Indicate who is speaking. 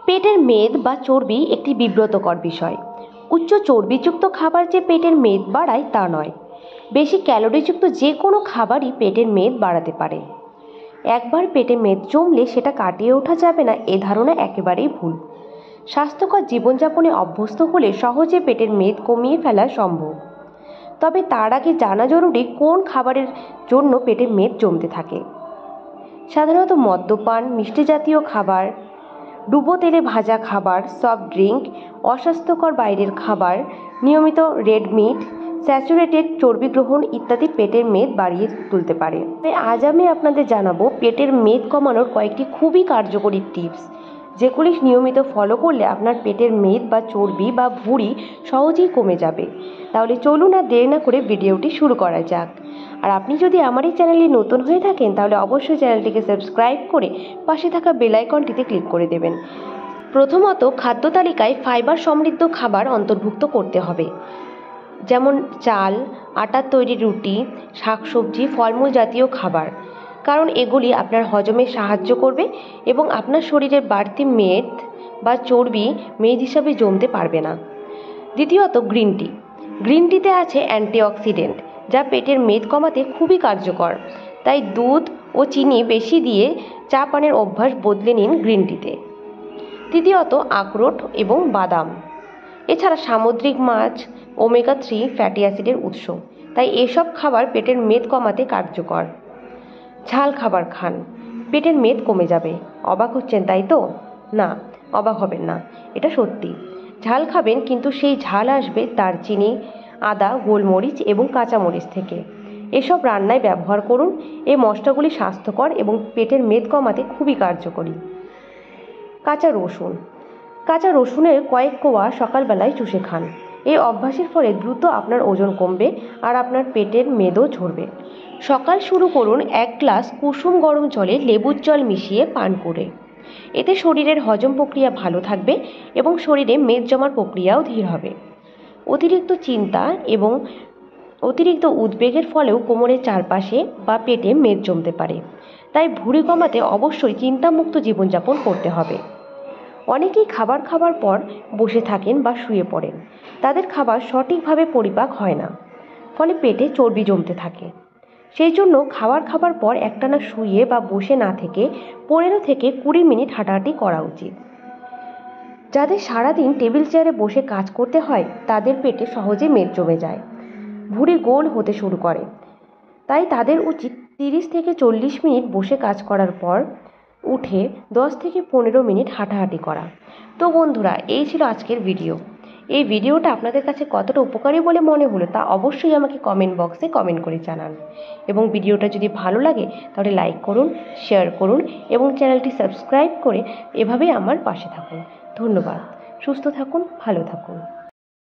Speaker 1: পেটের মেদ বা চর্বি একটি বিব্রতকর বিষয়। উচ্চ চর্বিযুক্ত খাবার যে পেটের মেদ বাড়ায় তা নয়। বেশি ক্যালোরিযুক্ত যে কোনো খাবারই পেটের মেদ বাড়াতে পারে। একবার পেটে মেদ জমলে সেটা কাটিয়ে ওঠা যাবে না, এ ধারণা একেবারেই ভুল। স্বাস্থ্যকর জীবনযাপনে অভ্যস্ত হলে সহজে পেটের মেদ কমিয়ে ফেলা সম্ভব। তবে তার আগে জানা জরুরি কোন খাবারের জন্য পেটের মেদ জমতে থাকে। সাধারণত মদ্যপান, মিষ্টি জাতীয় খাবার, ডুবো তেলে ভাজা খাবার, সফট ড্রিঙ্ক, অস্বাস্থ্যকর বাইরের খাবার, নিয়মিত রেড মিট, স্যাচুরেটেড চর্বি গ্রহণ ইত্যাদি পেটের মেদ বাড়িয়ে তুলতে পারে। আজ আমি আপনাদের জানাবো পেটের মেদ কমানোর কয়েকটি খুবই কার্যকরী টিপস, যেগুলি নিয়মিত ফলো করলে আপনার পেটের মেদ বা চর্বি বা ভুঁড়ি সহজেই কমে যাবে। তাহলে চলুন আর দেরি না করে ভিডিওটি শুরু করা যাক। আর আপনি যদি আমার এই চ্যানেলে নতুন হয়ে থাকেন তাহলে অবশ্যই চ্যানেলটিকে সাবস্ক্রাইব করে পাশে থাকা বেল আইকনটিতে ক্লিক করে দেবেন। প্রথমত, খাদ্য তালিকায় ফাইবার সমৃদ্ধ খাবার অন্তর্ভুক্ত করতে হবে, যেমন চাল, আটার তৈরি রুটি, শাকসবজি, ফলমূল জাতীয় খাবার, কারণ এগুলি আপনার হজমে সাহায্য করবে এবং আপনার শরীরের বাড়তি মেদ বা চর্বি মেদ হিসাবে জমতে পারবে না। দ্বিতীয়ত, গ্রিন টি। গ্রিন টিতে আছে অ্যান্টিঅক্সিডেন্ট, যা পেটের মেদ কমাতে খুবই কার্যকর। তাই দুধ ও চিনি বেশি দিয়ে চা পানের অভ্যাস বদলে নিন গ্রিন টিতে। তৃতীয়ত, আখরোট এবং বাদাম। এছাড়া সামুদ্রিক মাছ ওমেগা 3 ফ্যাটি অ্যাসিডের উৎস, তাই এসব খাবার পেটের মেদ কমাতে কার্যকর। ঝাল খাবার খান, পেটের মেদ কমে যাবে। অবাক হচ্ছেন তাই তো? না, অবাক হবেন না, এটা সত্যি। ঝাল খাবেন, কিন্তু সেই ঝাল আসবে দারচিনি, আদা, গোলমরিচ এবং কাঁচামরিচ থেকে। এসব রান্নায় ব্যবহার করুন। এই মশলাগুলি স্বাস্থ্যকর এবং পেটের মেদ কমাতে খুবই কার্যকরী। কাঁচা রসুন। কাঁচা রসুনের কয়েক কোয়া সকালবেলায় চুষে খান। এই অভ্যাসের ফলে দ্রুত আপনার ওজন কমবে আর আপনার পেটের মেদও ঝরবে। সকাল শুরু করুন 1 গ্লাস কুসুম গরম জলে লেবুর জল মিশিয়ে পান করে। এতে শরীরের হজম প্রক্রিয়া ভালো থাকবে এবং শরীরে মেদ জমার প্রক্রিয়াও ধীর হবে। অতিরিক্ত চিন্তা এবং অতিরিক্ত উদ্বেগের ফলেও কোমরের চারপাশে বা পেটে মেদ জমতে পারে। তাই ভুঁড়ি কমাতে অবশ্যই চিন্তামুক্ত জীবনযাপন করতে হবে। অনেকেই খাবার খাবার পর বসে থাকেন বা শুয়ে পড়েন। তাদের খাবার সঠিকভাবে পরিপাক হয় না, ফলে পেটে চর্বি জমতে থাকে। সেই জন্য খাবার পর একটানা শুয়ে বা বসে না থেকে 15 থেকে 20 মিনিট হাঁটাহাঁটি করা উচিত। যাদের সারাদিন টেবিল চেয়ারে বসে কাজ করতে হয় তাদের পেটে সহজে মেদ জমে যায়, ভুঁড়ি গোল হতে শুরু করে। তাই তাদের উচিত 30 থেকে 40 মিনিট বসে কাজ করার পর উঠে 10 থেকে 15 মিনিট হাঁটাহাঁটি করা। তো বন্ধুরা, এই ছিল আজকের ভিডিও। এই ভিডিওটা আপনাদের কাছে কতটা উপকারী বলে মনে হলো তা অবশ্যই আমাকে কমেন্ট বক্সে কমেন্ট করে জানান। এবং ভিডিওটা যদি ভালো লাগে তাহলে লাইক করুন, শেয়ার করুন এবং চ্যানেলটি সাবস্ক্রাইব করে এভাবেই আমার পাশে থাকুন। ধন্যবাদ। সুস্থ থাকুন, ভালো থাকুন।